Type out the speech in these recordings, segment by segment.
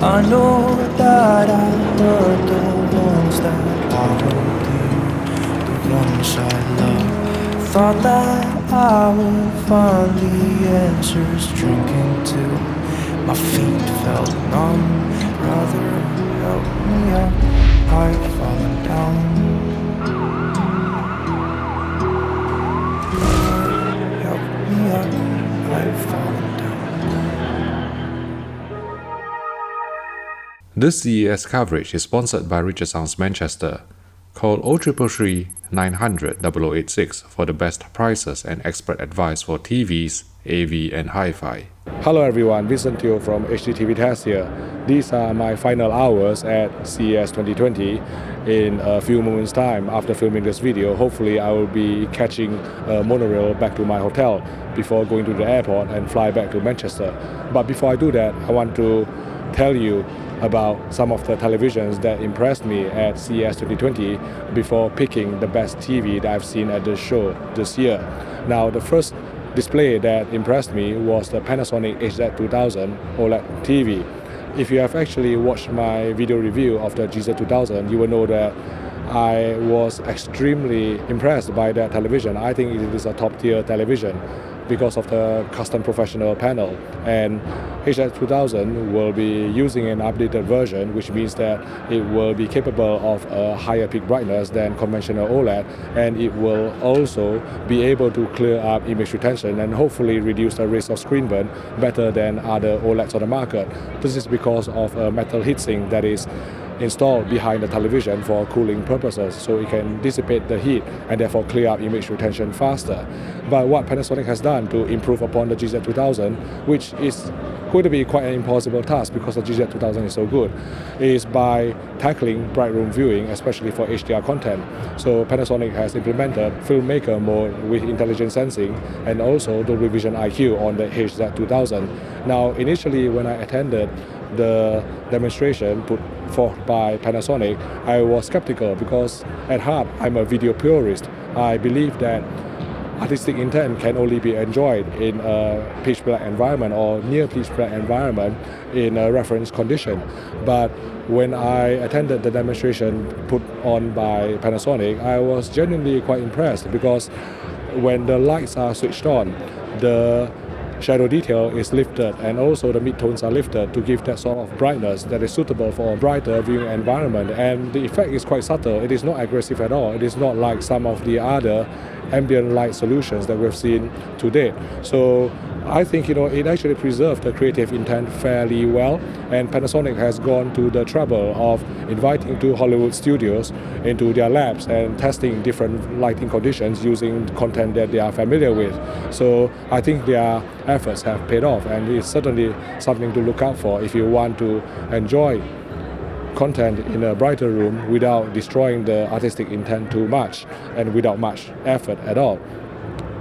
I know that I hurt the ones that aren't the ones I love. Thought that I would find the answers drinking till my feet felt numb. Brother, help me up, I've fallen down. Brother, help me up, I've fallen down. This CES coverage is sponsored by Richard Sounds Manchester. Call 0333-900-0086 for the best prices and expert advice for TVs, AV and Hi-Fi. Hello everyone, Vincent Teo from HZ2000 here. These are my final hours at CES 2020. In a few moments time after filming this video, hopefully I will be catching a monorail back to my hotel before going to the airport and fly back to Manchester. But before I do that, I want to tell you about some of the televisions that impressed me at CES 2020 before picking the best TV that I've seen at the show this year. Now, the first display that impressed me was the Panasonic HZ2000 OLED TV. If you have actually watched my video review of the HZ2000, you will know that I was extremely impressed by that television. I think it is a top-tier television because of the custom professional panel, and HZ2000 will be using an updated version, which means that it will be capable of a higher peak brightness than conventional OLED, and it will also be able to clear up image retention and hopefully reduce the risk of screen burn better than other OLEDs on the market. This is because of a metal heatsink that is installed behind the television for cooling purposes, so it can dissipate the heat and therefore clear up image retention faster. But what Panasonic has done to improve upon the HZ2000, which is going to be quite an impossible task because the HZ2000 is so good, is by tackling bright room viewing, especially for HDR content. So Panasonic has implemented filmmaker mode with intelligent sensing and also Dolby Vision IQ on the HZ2000. Now, initially when I attended the demonstration put forth by Panasonic, I was skeptical because at heart I'm a video purist. I believe that artistic intent can only be enjoyed in a pitch black environment or near pitch black environment in a reference condition. But when I attended the demonstration put on by Panasonic, I was genuinely quite impressed because when the lights are switched on, the shadow detail is lifted and also the midtones are lifted to give that sort of brightness that is suitable for a brighter viewing environment, and the effect is quite subtle. It is not aggressive at all. It is not like some of the other ambient light solutions that we've seen to date. So I think it actually preserved the creative intent fairly well, and Panasonic has gone to the trouble of inviting two Hollywood studios into their labs and testing different lighting conditions using content that they are familiar with. So I think their efforts have paid off, and it's certainly something to look out for if you want to enjoy content in a brighter room without destroying the artistic intent too much and without much effort at all.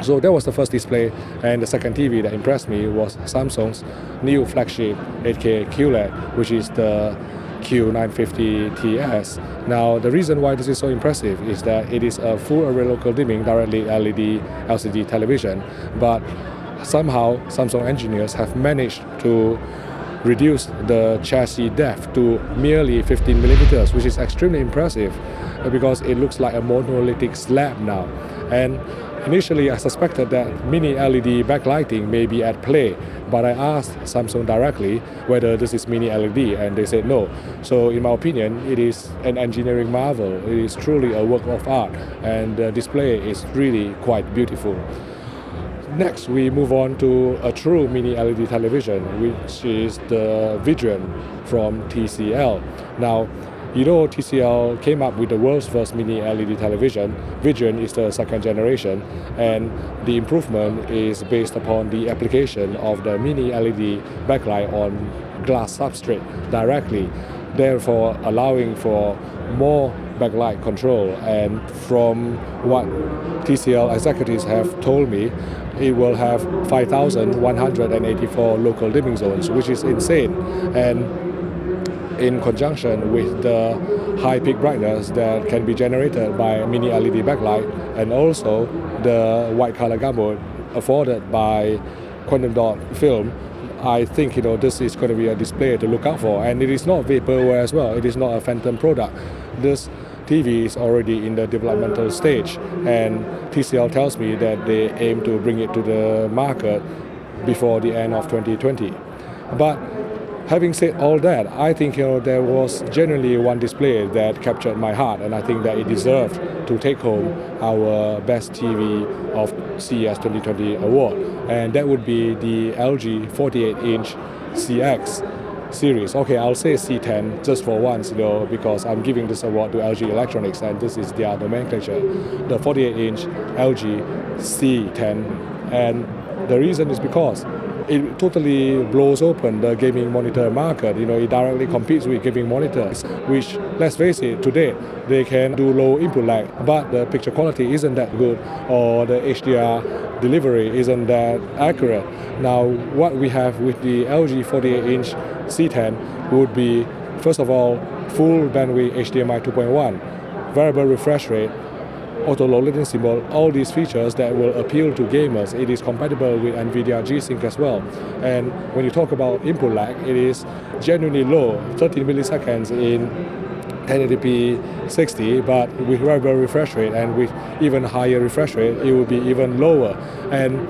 So that was the first display, and the second TV that impressed me was Samsung's new flagship 8K QLED, which is the Q950TS. Now, the reason why this is so impressive is that it is a full array local dimming directly LED LCD television, but somehow Samsung engineers have managed to reduce the chassis depth to merely 15 millimeters, which is extremely impressive because it looks like a monolithic slab now. And initially I suspected that mini LED backlighting may be at play, but I asked Samsung directly whether this is mini LED, and they said no. So in my opinion, it is an engineering marvel. It is truly a work of art, and the display is really quite beautiful. Next, we move on to a true mini LED television, which is the Vidrian from TCL. Now, TCL came up with the world's first mini LED television. Vidrian is the second generation, and the improvement is based upon the application of the mini LED backlight on glass substrate directly, therefore allowing for more backlight control. And from what TCL executives have told me, it will have 5,184 local dimming zones, which is insane. And in conjunction with the high peak brightness that can be generated by mini LED backlight, and also the white color gamut afforded by quantum dot film, I think this is going to be a display to look out for, and it is not vaporware as well. It is not a phantom product. This TV is already in the developmental stage, and TCL tells me that they aim to bring it to the market before the end of 2020. But having said all that, I think there was genuinely one display that captured my heart, and I think that it deserved to take home our best TV of CES 2020 award, and that would be the LG 48-inch CX series. Okay, I'll say C10 just for once, because I'm giving this award to LG Electronics, and this is their nomenclature, the 48-inch LG C10, and the reason is because it totally blows open the gaming monitor market. It directly competes with gaming monitors, which, let's face it, today they can do low input lag, but the picture quality isn't that good, or the HDR delivery isn't that accurate. Now, what we have with the LG 48-inch C10 would be, first of all, full bandwidth HDMI 2.1, variable refresh rate, auto low latency mode, all these features that will appeal to gamers. It is compatible with Nvidia G-sync as well. And when you talk about input lag, it is genuinely low, 13 milliseconds in 1080p 60, but with variable refresh rate and with even higher refresh rate, it will be even lower. And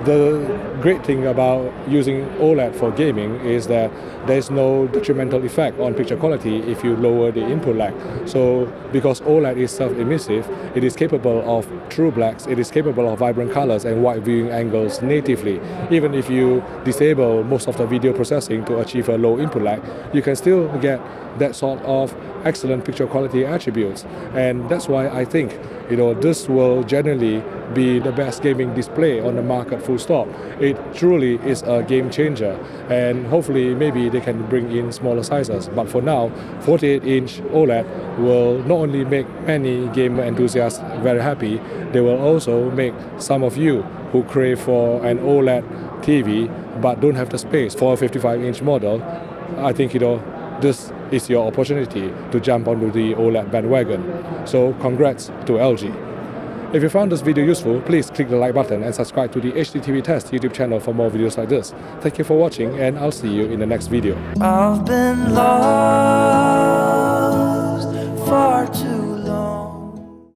the great thing about using OLED for gaming is that there's no detrimental effect on picture quality if you lower the input lag. So because OLED is self-emissive, it is capable of true blacks, it is capable of vibrant colors and wide viewing angles natively. Even if you disable most of the video processing to achieve a low input lag, you can still get that sort of excellent picture quality attributes. And that's why I think this will generally be the best gaming display on the market, full stop. It truly is a game changer, and hopefully maybe they can bring in smaller sizes. But for now, 48-inch OLED will not only make many gamer enthusiasts very happy, they will also make some of you who crave for an OLED TV but don't have the space for a 55-inch model. I think this is your opportunity to jump onto the OLED bandwagon. So congrats to LG. If you found this video useful, please click the like button and subscribe to the HDTV Test YouTube channel for more videos like this. Thank you for watching, and I'll see you in the next video. I've been lost far too